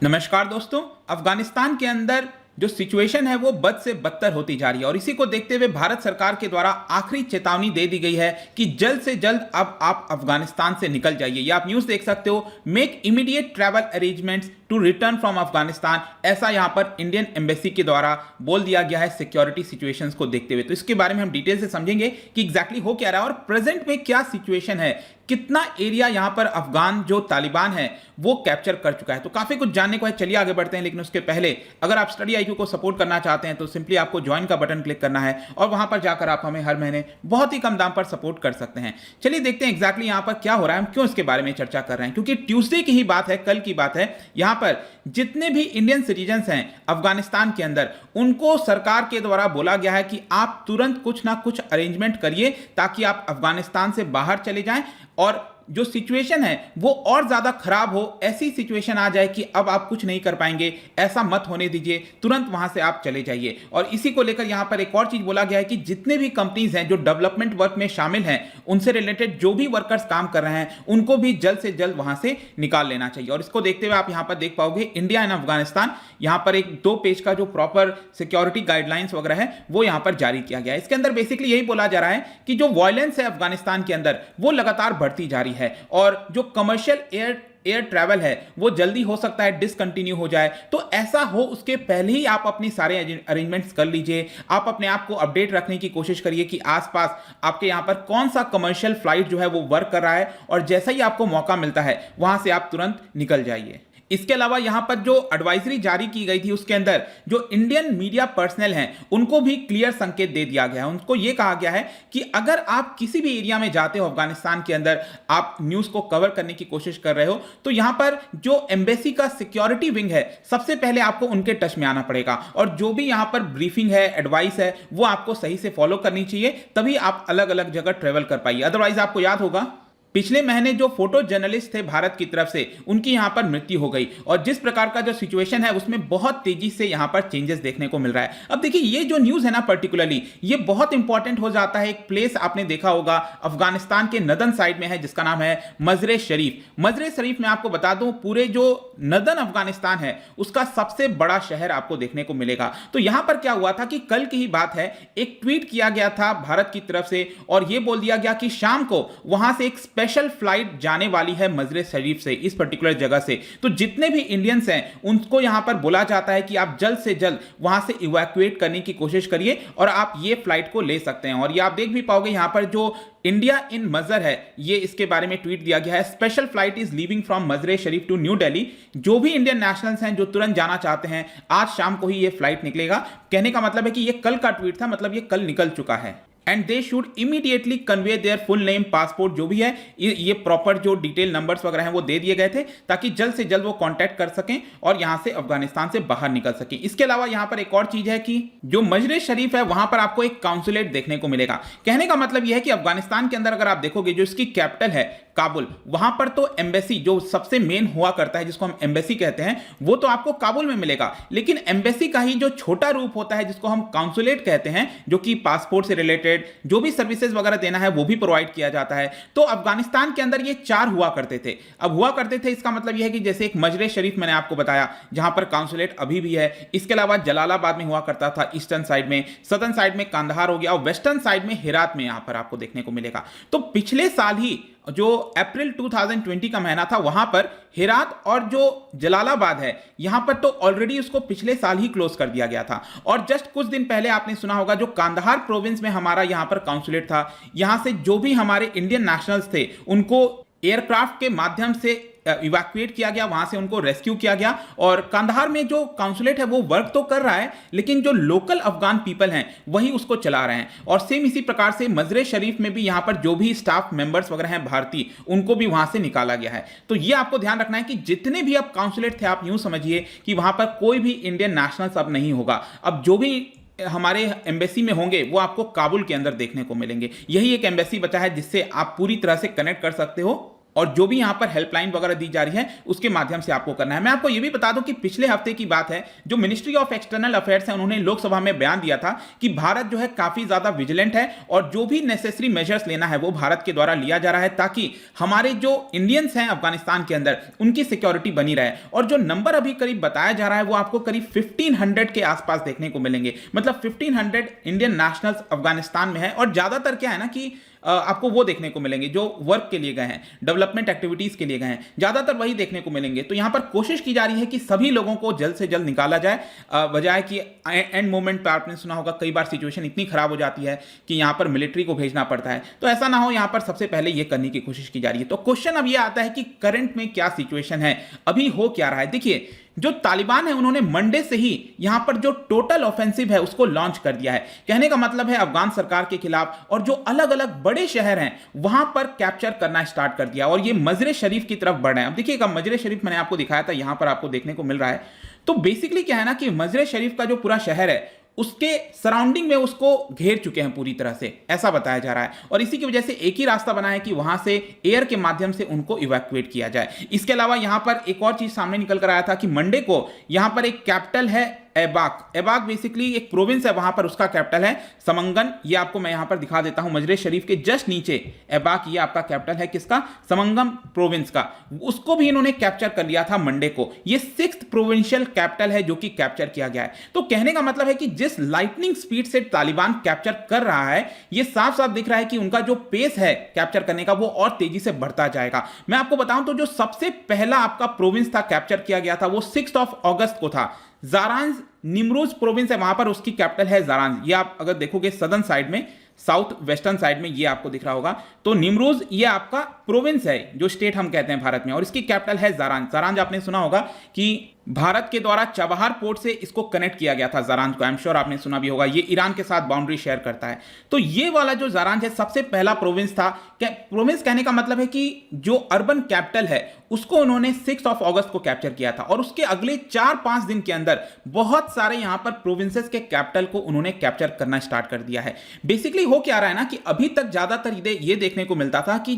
नमस्कार दोस्तों। अफगानिस्तान के अंदर जो सिचुएशन है वो बद से बदतर होती जा रही है और इसी को देखते हुए भारत सरकार के द्वारा आखिरी चेतावनी दे दी गई है कि जल्द से जल्द अब आप अफगानिस्तान से निकल जाइए। ये आप न्यूज़ देख सकते हो, make immediate travel arrangements to return from Afghanistan, ऐसा यहां पर इंडियन एम्बेसी के द्वारा बोल दिया गया है सिक्योरिटी सिचुएशंस को देखते हुए। तो इसके बारे में हम डिटेल से समझेंगे कि एग्जैक्टली हो क्या रहा है और प्रेजेंट में क्या सिचुएशन है, कितना एरिया यहां पर अफगान जो तालिबान है वो कैप्चर कर चुका है। तो काफी कुछ जानने को है, चलिए आगे बढ़ते हैं। लेकिन उसके पहले अगर आप स्टडी आईक्यू को सपोर्ट करना चाहते हैं तो सिंपली आपको ज्वाइन का बटन क्लिक करना है और वहां पर जाकर आप हमें हर महीने बहुत ही कम दाम पर सपोर्ट कर सकते हैं। चलिए देखते हैं एग्जैक्टली यहां पर क्या हो रहा है, हम क्यों इसके बारे में चर्चा कर रहे हैं, क्योंकि ट्यूसडे की ही बात है, कल की बात है। यहां पर जितने भी इंडियन सिटीजन्स हैं अफगानिस्तान के अंदर, उनको सरकार के द्वारा बोला गया है कि आप तुरंत कुछ ना कुछ अरेंजमेंट करिए ताकि आप अफगानिस्तान से बाहर चले जाएं और जो सिचुएशन है वो और ज्यादा खराब हो, ऐसी सिचुएशन आ जाए कि अब आप कुछ नहीं कर पाएंगे, ऐसा मत होने दीजिए, तुरंत वहां से आप चले जाइए। और इसी को लेकर यहां पर एक और चीज बोला गया है कि जितने भी कंपनीज हैं जो डेवलपमेंट वर्क में शामिल हैं, उनसे रिलेटेड जो भी वर्कर्स काम कर रहे हैं उनको भी जल्द से जल्द वहां से निकाल लेना चाहिए। और इसको देखते हुए आप यहां पर देख पाओगे इंडिया एंड अफगानिस्तान, यहां पर एक 2 पेज का जो प्रॉपर सिक्योरिटी गाइडलाइंस वगैरह है वो यहां पर जारी किया गया है। इसके अंदर बेसिकली यही बोला जा रहा है कि जो वायलेंस है अफगानिस्तान के अंदर वो लगातार बढ़ती जा रही है और जो कमर्शियल एयर ट्रैवल है वो जल्दी हो सकता है डिसकंटिन्यू हो जाए। तो ऐसा हो उसके पहले ही आप अपनी सारे अरेंजमेंट्स कर लीजिए। आप अपने आप को अपडेट रखने की कोशिश करिए कि आसपास आपके यहां पर कौन सा कमर्शियल फ्लाइट जो है वो वर्क कर रहा है और जैसा ही आपको मौका मिलता है वहां से आप तुरंत निकल जाइए। इसके अलावा यहां पर जो एडवाइजरी जारी की गई थी उसके अंदर जो इंडियन मीडिया पर्सनल हैं उनको भी क्लियर संकेत दे दिया गया है। उनको यह कहा गया है कि अगर आप किसी भी एरिया में जाते हो अफगानिस्तान के अंदर, आप न्यूज को कवर करने की कोशिश कर रहे हो, तो यहां पर जो एम्बेसी का सिक्योरिटी विंग है सबसे पहले आपको उनके टच में आना पड़ेगा और जो भी यहां पर ब्रीफिंग है, एडवाइस है, वो आपको सही से फॉलो करनी चाहिए, तभी आप अलग अलग जगह ट्रेवल कर पाइए। अदरवाइज आपको याद होगा पिछले महीने जो फोटो जर्नलिस्ट थे भारत की तरफ से, उनकी यहां पर मृत्यु हो गई और जिस प्रकार का जो सिचुएशन है उसमें बहुत तेजी से यहां पर चेंजेस देखने को मिल रहा है। अब देखिए ये जो न्यूज है ना, पर्टिकुलरली ये बहुत इंपॉर्टेंट हो जाता है। एक प्लेस आपने देखा होगा अफगानिस्तान के नदन साइड में है जिसका नाम है मजरे शरीफ। मजरे शरीफ में आपको बता दूं पूरे जो नदन अफगानिस्तान है उसका सबसे बड़ा शहर आपको देखने को मिलेगा। तो यहां पर क्या हुआ था कि कल की ही बात है, एक ट्वीट किया गया था भारत की तरफ से और यह बोल दिया गया कि शाम को वहां से एक स्पेशल फ्लाइट जाने वाली है मजरे शरीफ से, इस पर्टिकुलर जगह से। तो जितने भी इंडियंस हैं उनको यहां पर बोला जाता है कि आप जल्द से जल्द वहां से इवैक्यूएट करने की कोशिश करिए और आप ये फ्लाइट को ले सकते हैं। और ये आप देख भी पाओगे यहां पर जो इंडिया इन मजर है, ये इसके बारे में ट्वीट दिया गया है, special flight is leaving from Mazar-e Sharif to New Delhi. जो भी इंडियन नेशनल्स हैं जो तुरंत जाना चाहते हैं, आज शाम को ही ये फ्लाइट निकलेगा। कहने का मतलब है कि ये कल का ट्वीट था, मतलब ये कल निकल चुका है। And they should immediately convey there full name, passport, जो भी है ये प्रॉपर जो डिटेल नंबर्स वगैरह हैं वो दे दिए गए थे ताकि जल्द से जल्द वो कांटेक्ट कर सकें और यहां से अफगानिस्तान से बाहर निकल सकें। इसके अलावा यहां पर एक और चीज है कि जो मजरे शरीफ है वहां पर आपको एक काउंसुलेट देखने को मिलेगा। कहने का मतलब यह है कि अफगानिस्तान के अंदर अगर आप देखोगे जो इसकी कैपिटल है काबुल, वहां पर तो एम्बेसी जो सबसे मेन हुआ करता है जिसको हम एम्बेसी कहते हैं वो तो आपको काबुल में मिलेगा, लेकिन एम्बेसी का ही जो छोटा रूप होता है जिसको हम काउंसुलेट कहते हैं, जो कि पासपोर्ट से रिलेटेड जो भी सर्विसेज वगैरह देना है वो भी प्रोवाइड किया जाता है। तो अफगानिस्तान के अंदर ये 4 हुआ करते थे। अब हुआ करते थे इसका मतलब यह है कि जैसे एक मजरे शरीफ मैंने आपको बताया जहां पर काउंसुलेट अभी भी है, इसके अलावा जलालाबाद में हुआ करता था ईस्टर्न साइड में, सदर्न साइड में कांधार हो गया और वेस्टर्न साइड में हेरात में यहां पर आपको देखने को मिलेगा। तो पिछले साल ही जो अप्रैल 2020 का महीना था वहां पर हेरात और जो जलालाबाद है यहां पर तो ऑलरेडी उसको पिछले साल ही क्लोज कर दिया गया था। और जस्ट कुछ दिन पहले आपने सुना होगा जो कांधार प्रोविंस में हमारा यहां पर काउंसुलेट था, यहां से जो भी हमारे इंडियन नेशनल्स थे उनको एयरक्राफ्ट के माध्यम से इवैक्यूएट किया गया, वहां से उनको रेस्क्यू किया गया। और कांधार में जो काउंसुलेट है वो वर्क तो कर रहा है लेकिन जो लोकल अफगान पीपल हैं वही उसको चला रहे हैं। और सेम इसी प्रकार से मजरे शरीफ में भी यहां पर जो भी स्टाफ मेंबर्स वगैरह हैं भारतीय, उनको भी वहां से निकाला गया है। तो ये आपको ध्यान रखना है कि जितने भी अब काउंसुलेट थे, आप यूं समझिए कि वहां पर कोई भी इंडियन नेशनल्स अब नहीं होगा। अब जो भी हमारे एम्बेसी में होंगे वो आपको काबुल के अंदर देखने को मिलेंगे। यही एक एम्बेसी बचा है जिससे आप पूरी तरह से कनेक्ट कर सकते हो और जो भी यहां पर हेल्पलाइन वगैरह दी जा रही है उसके माध्यम से आपको करना है। मैं आपको यह भी बता दूं कि पिछले हफ्ते की बात है, जो मिनिस्ट्री ऑफ एक्सटर्नल अफेयर्स है उन्होंने लोकसभा में बयान दिया था कि भारत जो है काफी ज्यादा विजिलेंट है और जो भी नेसेसरी मेजर्स लेना है वो भारत के द्वारा लिया जा रहा है ताकि हमारे जो इंडियंस हैं अफगानिस्तान के अंदर उनकी सिक्योरिटी बनी रहे। और जो नंबर अभी करीब बताया जा रहा है वो आपको करीब 1500 के आसपास देखने को मिलेंगे, मतलब 1500 इंडियन नेशनल्स अफगानिस्तान में है। और ज्यादातर क्या है ना कि आपको वो देखने को मिलेंगे जो वर्क के लिए गए हैं, डेवलपमेंट एक्टिविटीज के लिए गए हैं, ज्यादातर वही देखने को मिलेंगे। तो यहां पर कोशिश की जा रही है कि सभी लोगों को जल्द से जल्द निकाला जाए, बजाय कि एंड मोमेंट पर आपने सुना होगा कई बार सिचुएशन इतनी खराब हो जाती है कि यहां पर मिलिट्री को भेजना पड़ता है। तो ऐसा ना हो, यहां पर सबसे पहले यह करने की कोशिश की जा रही है। तो क्वेश्चन अब यह आता है कि करंट में क्या सिचुएशन है, अभी हो क्या रहा है। देखिए, जो तालिबान है उन्होंने मंडे से ही यहां पर जो टोटल ऑफेंसिव है उसको लॉन्च कर दिया है। कहने का मतलब है अफगान सरकार के खिलाफ, और जो अलग अलग बड़े शहर हैं वहां पर कैप्चर करना स्टार्ट कर दिया और ये मजरे शरीफ की तरफ बढ़ रहे हैं। अब देखिएगा, मजरे शरीफ मैंने आपको दिखाया था, यहां पर आपको देखने को मिल रहा है। तो बेसिकली क्या है ना कि मजरे शरीफ का जो पूरा शहर है उसके सराउंडिंग में उसको घेर चुके हैं पूरी तरह से, ऐसा बताया जा रहा है। और इसी की वजह से एक ही रास्ता बना है कि वहां से एयर के माध्यम से उनको इवैक्यूएट किया जाए। इसके अलावा यहां पर एक और चीज सामने निकल कर आया था कि मंडे को यहां पर एक कैपिटल है एबाक। एबाक बेसिकली एक प्रोविंस है, वहां पर उसका कैपिटल है समंगन। ये आपको मैं यहां पर दिखा देता हूं, मजरे शरीफ के जस्ट नीचे एबाक, ये आपका कैपिटल है किसका, समंगम प्रोविंस का। उसको भी इन्होंने कैप्चर कर लिया था मंडे को। ये 6th प्रोविंशियल कैपिटल है जो कि कैप्चर किया गया है। तो कहने का मतलब है कि जिस लाइटनिंग स्पीड से तालिबान कैप्चर कर रहा है, ये साफ साफ दिख रहा है कि उनका जो पेस है कैप्चर करने का वो और तेजी से बढ़ता जाएगा। मैं आपको बताऊं तो जो सबसे पहला आपका प्रोविंस था कैप्चर किया गया था वो 6 अगस्त को था। जारांज निमरूज प्रोविंस है, वहां पर उसकी कैपिटल है जारांज। ये आप अगर देखोगे सदर्न साइड में, साउथ वेस्टर्न साइड में ये आपको दिख रहा होगा। तो निमरूज ये आपका प्रोविंस है, जो स्टेट हम कहते हैं भारत में, और इसकी कैपिटल है जारांज। जारांज आपने सुना होगा कि भारत के द्वारा चबहार पोर्ट से इसको कनेक्ट किया गया था जारांज को, आई एम श्योर आपने सुना भी होगा। ये ईरान के साथ बाउंड्री शेयर करता है। तो ये वाला जो जारांज है सबसे पहला प्रोविंस था। प्रोविंस कहने का मतलब है कि जो अर्बन कैपिटल है उसको उन्होंने 6 अगस्त को कैप्चर किया था और उसके अगले 4-5 दिन के अंदर बहुत सारे यहां पर प्रोविंसेस के कैपिटल को उन्होंने कैप्चर करना स्टार्ट कर दिया है। बेसिकली हो क्या रहा है ना कि अभी तक ज्यादातर ये देखने को मिलता था कि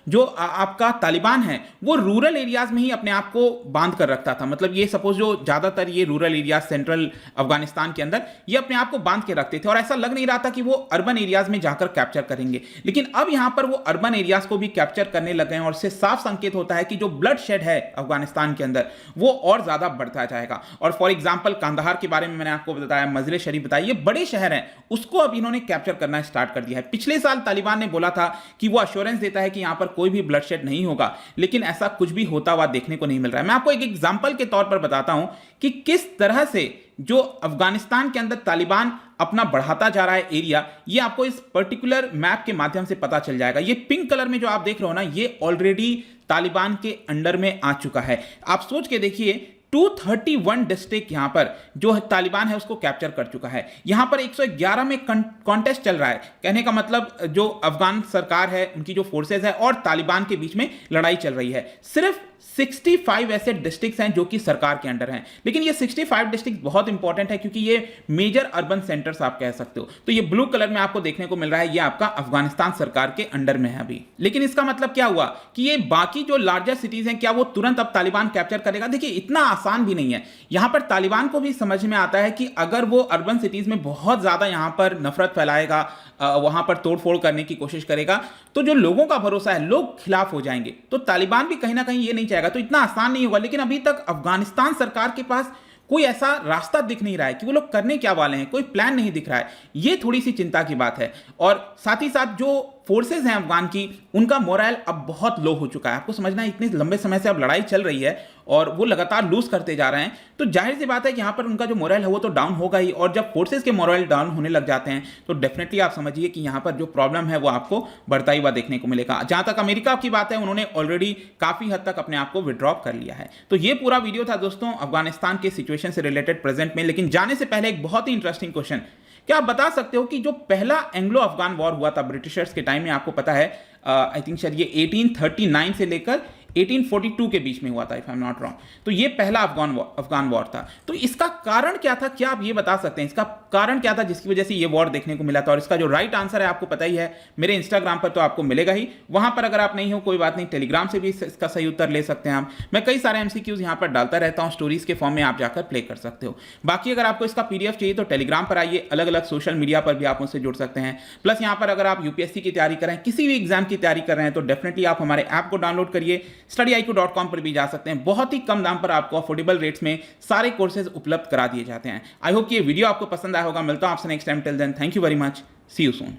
जो आपका तालिबान है वो रूरल एरियाज में ही अपने आप को बांध कर रखता था। मतलब ये सपोज जो ज्यादातर ये रूरल एरियाज सेंट्रल अफगानिस्तान के अंदर ये अपने आप को बांध के रखते थे और ऐसा लग नहीं रहा था कि वो अर्बन एरियाज में जाकर कैप्चर करेंगे। लेकिन अब यहां पर वो अर्बन एरियाज को भी कैप्चर करने लगे हैं और इससे साफ संकेत होता है कि जो ब्लड शेड है अफगानिस्तान के अंदर वो और ज्यादा बढ़ता जाएगा। और फॉर एग्जाम्पल कांदाहार के बारे में मैंने आपको बताया, मजरे शरीफ बताया, ये बड़े शहर हैं, उसको अब इन्होंने कैप्चर करना स्टार्ट कर दिया है। पिछले साल तालिबान ने बोला था कि वो अश्योरेंस देता है कि यहां पर कोई भी ब्लडशेड नहीं होगा, लेकिन ऐसा कुछ भी होता हुआ देखने को नहीं मिल रहा है। मैं आपको एक एग्जांपल के तौर पर बताता हूं कि किस तरह से जो अफगानिस्तान के अंदर तालिबान अपना बढ़ाता जा रहा है एरिया, ये आपको इस पर्टिकुलर मैप के माध्यम से पता चल जाएगा। ये पिंक कलर में जो आप देख रहे हो ना, ये ऑलरेडी तालिबान के अंडर में आ चुका है। आप सोच के देखिए 231 डिस्ट्रिक्ट यहां पर जो तालिबान है उसको कैप्चर कर चुका है। यहां पर 111 में कॉन्टेस्ट चल रहा है। कहने का मतलब जो अफगान सरकार है, उनकी जो फोर्सेस है और तालिबान के बीच में लड़ाई चल रही है। सिर्फ 65 ऐसे डिस्ट्रिक्ट्स हैं जो कि सरकार के अंडर हैं, लेकिन ये 65 डिस्ट्रिक्ट बहुत इंपॉर्टेंट है क्योंकि ये मेजर अर्बन सेंटर्स आप कह सकते हो। तो ये ब्लू कलर में आपको देखने को मिल रहा है, ये आपका अफगानिस्तान सरकार के अंडर में है अभी। लेकिन इसका मतलब क्या हुआ कि ये बाकी जो लार्जर सिटीज हैं, क्या वो तुरंत अब तालिबान कैप्चर करेगा? देखिए, इतना आसान भी नहीं है। यहां पर तालिबान को भी समझ में आता है कि अगर वो अर्बन सिटीज में बहुत ज्यादा यहां पर नफरत फैलाएगा, वहां पर तोड़फोड़ करने की कोशिश करेगा, तो जो लोगों का भरोसा है, लोग खिलाफ हो जाएंगे। तो तालिबान भी कहीं ना कहीं ये नहीं चाहेगा, तो इतना आसान नहीं होगा। लेकिन अभी तक अफगानिस्तान सरकार के पास कोई ऐसा रास्ता दिख नहीं रहा है कि वो लोग करने क्या वाले हैं, कोई प्लान नहीं दिख रहा है। ये थोड़ी सी चिंता की बात है। और साथ ही साथ जो फोर्सेज हैं अफगान की, उनका मोरल अब बहुत लो हो चुका है। आपको समझना है, इतने लंबे समय से अब लड़ाई चल रही है और वो लगातार लूज करते जा रहे हैं, तो जाहिर सी बात है कि यहाँ पर उनका जो मोरल है वो तो डाउन होगा ही। और जब फोर्सेज के मोरल डाउन होने लग जाते हैं तो डेफिनेटली आप समझिए कि यहाँ पर जो प्रॉब्लम है वो आपको बढ़ता ही हुआ देखने को मिलेगा। जहां तक अमेरिका की बात है, उन्होंने ऑलरेडी काफी हद तक अपने आप को विड्रॉ कर लिया है। तो ये पूरा वीडियो था दोस्तों अफगानिस्तान के सिचुएशन से रिलेटेड प्रेजेंट में। लेकिन जाने से पहले एक बहुत ही इंटरेस्टिंग क्वेश्चन, क्या आप बता सकते हो कि जो पहला एंग्लो अफगान वॉर हुआ था ब्रिटिशर्स के टाइम में, आपको पता है आई थिंक शायद ये 1839 से लेकर 1842 के बीच में हुआ था, if I am not wrong. तो ये पहला अफगान वॉर था। तो इसका कारण क्या था, क्या आप ये बता सकते हैं इसका कारण क्या था जिसकी वजह से ये वॉर देखने को मिला था? और इसका जो राइट आंसर है आपको पता ही है, मेरे इंस्टाग्राम पर तो आपको मिलेगा ही, वहां पर अगर आप नहीं हो कोई बात नहीं, टेलीग्राम से भी इसका सही उत्तर ले सकते हैं आप। मैं कई सारे एमसीक्यूज यहां पर डालता रहता हूं, स्टोरीज के फॉर्म में आप जाकर प्ले कर सकते हो। बाकी अगर आपको इसका पीडीएफ चाहिए तो टेलीग्राम पर आइए, अलग अलग सोशल मीडिया पर भी आप मुझसे जुड़ सकते हैं। प्लस यहां पर अगर आप यूपीएससी की तैयारी कर रहे हैं, किसी भी एग्जाम की तैयारी कर रहे हैं, तो डेफिनेटली आप हमारे ऐप को डाउनलोड करिए, studiiq.com पर भी जा सकते हैं। बहुत ही कम दाम पर आपको अफोर्डेबल रेट्स में सारे कोर्सेज उपलब्ध करा दिए जाते हैं। आई होप कि ये वीडियो आपको पसंद आया होगा। मिलता हूं आपसे next time. Till then, thank you very much, see you soon.